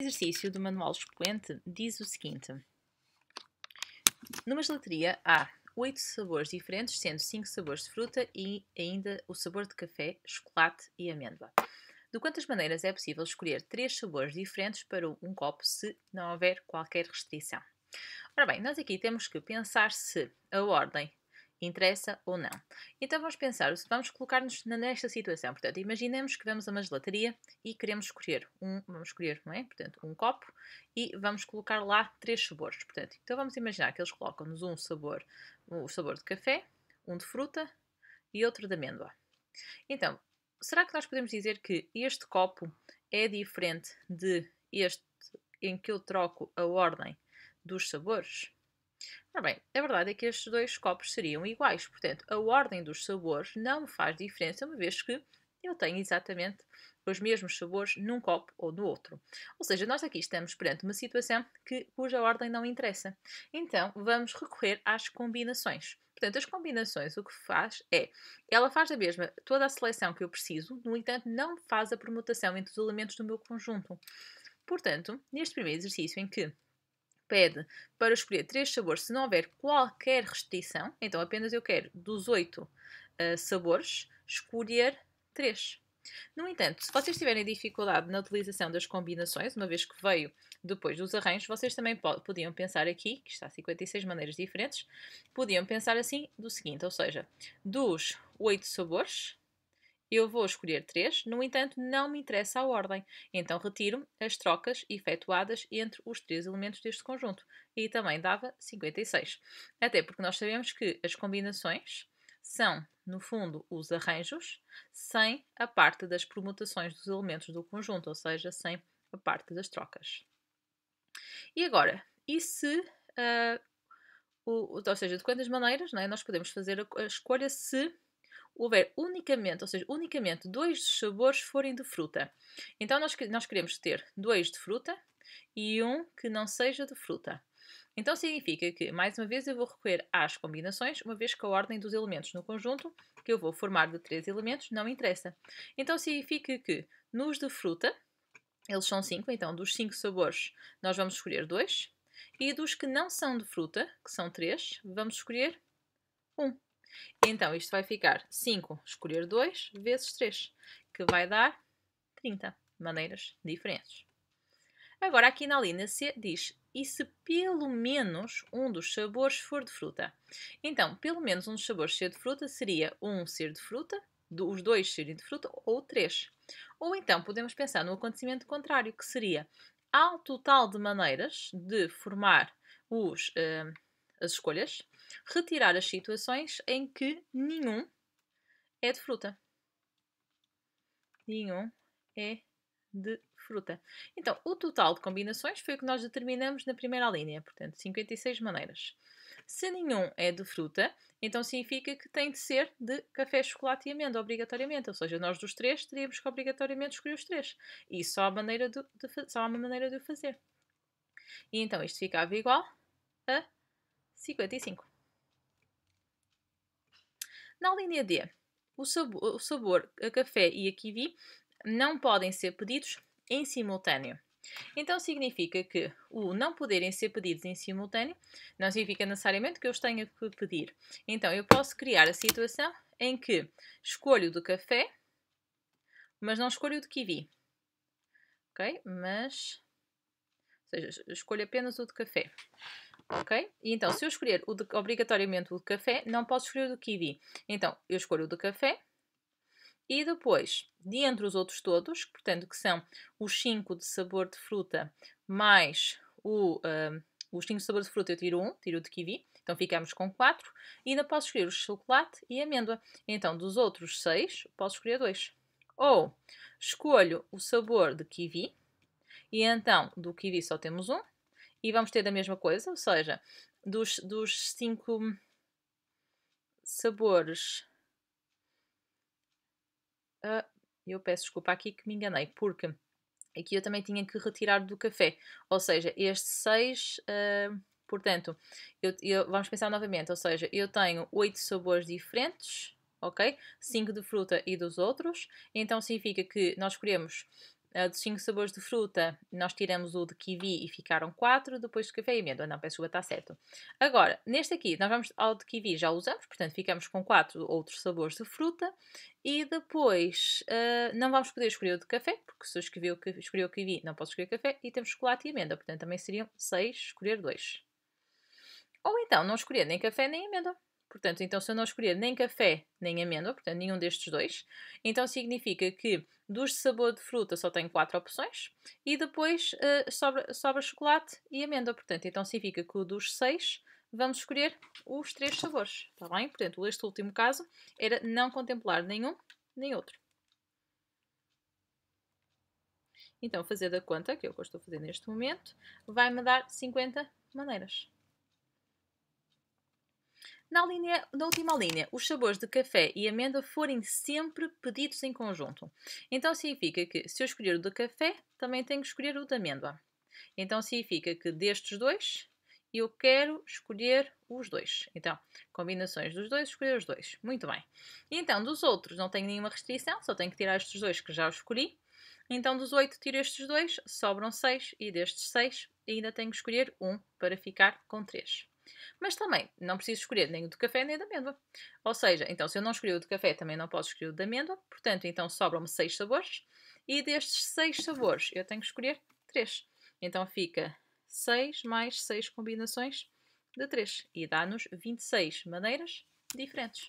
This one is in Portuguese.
Exercício do manual expoente diz o seguinte: numa gelateria há 8 sabores diferentes, sendo 5 sabores de fruta e ainda o sabor de café, chocolate e amêndoa. De quantas maneiras é possível escolher 3 sabores diferentes para um copo se não houver qualquer restrição? Ora bem, nós aqui temos que pensar se a ordem interessa ou não. Então vamos pensar, vamos colocar-nos nesta situação. Portanto, imaginemos que vamos a uma gelataria e queremos escolher vamos escolher, não é? Portanto, um copo e vamos colocar lá 3 sabores. Portanto, então vamos imaginar que eles colocam-nos um sabor, o sabor de café, um de fruta e outro de amêndoa. Então, será que nós podemos dizer que este copo é diferente de este em que eu troco a ordem dos sabores? Ora bem, a verdade é que estes dois copos seriam iguais, portanto, a ordem dos sabores não me faz diferença, uma vez que eu tenho exatamente os mesmos sabores num copo ou no outro. Ou seja, nós aqui estamos perante uma situação cuja ordem não interessa. Então, vamos recorrer às combinações. Portanto, as combinações o que faz é, ela faz a mesma, toda a seleção que eu preciso, no entanto, não faz a permutação entre os elementos do meu conjunto. Portanto, neste primeiro exercício em que pede para escolher 3 sabores se não houver qualquer restrição, então apenas eu quero dos 8 sabores escolher 3. No entanto, se vocês tiverem dificuldade na utilização das combinações, uma vez que veio depois dos arranjos, vocês também podiam pensar aqui, que está 56 maneiras diferentes, podiam pensar assim do seguinte, ou seja, dos 8 sabores, eu vou escolher 3, no entanto, não me interessa a ordem. Então, retiro as trocas efetuadas entre os 3 elementos deste conjunto. E também dava 56. Até porque nós sabemos que as combinações são, no fundo, os arranjos, sem a parte das permutações dos elementos do conjunto, ou seja, sem a parte das trocas. E agora, e se... ou seja, de quantas maneiras, não é? Nós podemos fazer a escolha se houver unicamente, ou seja, unicamente 2 dos sabores forem de fruta. Então nós queremos ter 2 de fruta e um que não seja de fruta. Então significa que, mais uma vez, eu vou recorrer às combinações, uma vez que a ordem dos elementos no conjunto, que eu vou formar de 3 elementos, não interessa. Então significa que nos de fruta, eles são 5, então dos 5 sabores nós vamos escolher 2. E dos que não são de fruta, que são 3, vamos escolher 1. Então, isto vai ficar 5 escolher 2 vezes 3, que vai dar 30 maneiras diferentes. Agora, aqui na linha C diz, e se pelo menos um dos sabores for de fruta? Então, pelo menos um dos sabores ser de fruta seria um ser de fruta, os 2 serem de fruta, ou 3. Ou então, podemos pensar no acontecimento contrário, que seria, ao total de maneiras de formar as escolhas, retirar as situações em que nenhum é de fruta. Nenhum é de fruta. Então, o total de combinações foi o que nós determinamos na primeira linha, portanto, 56 maneiras. Se nenhum é de fruta, então significa que tem de ser de café, chocolate e amêndoa, obrigatoriamente. Ou seja, nós dos 3 teríamos que obrigatoriamente escolher os 3. E só há uma maneira de o fazer. E então isto ficava igual a 55. Na linha D, o sabor a café e a kiwi não podem ser pedidos em simultâneo. Então significa que o não poderem ser pedidos em simultâneo não significa necessariamente que eu os tenha que pedir. Então eu posso criar a situação em que escolho o do café, mas não escolho o de kiwi. Ok? Ou seja, escolho apenas o de café. Ok? E então, se eu escolher obrigatoriamente o de café, não posso escolher o do kiwi. Então, eu escolho o do café e depois, de entre os outros todos, portanto, que são os 5 de sabor de fruta mais os 5 de sabor de fruta, eu tiro o de kiwi. Então, ficamos com 4. E ainda posso escolher o chocolate e a amêndoa. Então, dos outros 6, posso escolher 2. Ou escolho o sabor de kiwi e então do kiwi só temos 1. E vamos ter da mesma coisa, ou seja, dos 5 sabores... eu peço desculpa aqui que me enganei, porque aqui eu também tinha que retirar do café. Ou seja, este 6... portanto, vamos pensar novamente, ou seja, eu tenho 8 sabores diferentes, ok? 5 de fruta e dos outros. Então significa que nós escolhemos dos 5 sabores de fruta, nós tiramos o de kiwi e ficaram 4, depois de café e amêndoa. Não, peço desculpa, está certo. Agora, neste aqui, nós vamos ao de kiwi, já usamos, portanto ficamos com 4 outros sabores de fruta. E depois, não vamos poder escolher o de café, porque se eu escolher o kiwi, não posso escolher café. E temos chocolate e amêndoa, portanto também seriam 6, escolher 2. Ou então, não escolher nem café nem amêndoa. Portanto, então, se eu não escolher nem café nem amêndoa, portanto, nenhum destes dois, então significa que dos de sabor de fruta só tenho 4 opções e depois sobra chocolate e amêndoa. Portanto, então significa que o dos 6 vamos escolher os 3 sabores. Está bem? Portanto, este último caso era não contemplar nenhum nem outro. Então, fazer da conta, que é o que eu estou a fazer neste momento, vai-me dar 50 maneiras. Na última linha, os sabores de café e amêndoa forem sempre pedidos em conjunto. Então significa que se eu escolher o de café, também tenho que escolher o de amêndoa. Então significa que destes dois, eu quero escolher os dois. Então, combinações dos dois, escolher os dois. Muito bem. Então, dos outros não tenho nenhuma restrição, só tenho que tirar estes dois que já escolhi. Então, dos 8 tiro estes dois, sobram 6 e destes 6 ainda tenho que escolher um para ficar com 3. Mas também não preciso escolher nem o de café nem o de amêndoa. Ou seja, então se eu não escolher o de café, também não posso escolher o de amêndoa. Portanto, então sobram-me 6 sabores. E destes 6 sabores, eu tenho que escolher 3. Então fica 6 mais 6 combinações de 3. E dá-nos 26 maneiras diferentes.